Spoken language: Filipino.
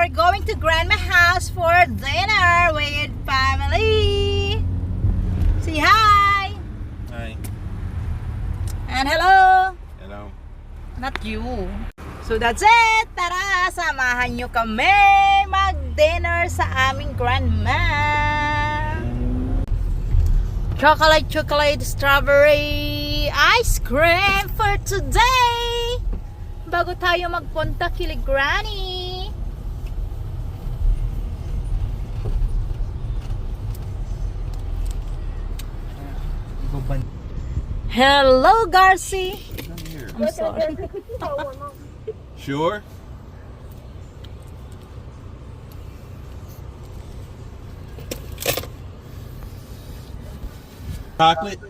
we're going to Grandma house for dinner with family. Say hi. Hi. And hello. Hello. Not you. So that's it. Tara, samahan nyo kami mag-dinner sa aming grandma. Chocolate strawberry ice cream for today. Bago tayo magpunta kay Granny. Hello, Garci. I'm sorry. Sure? Chocolate?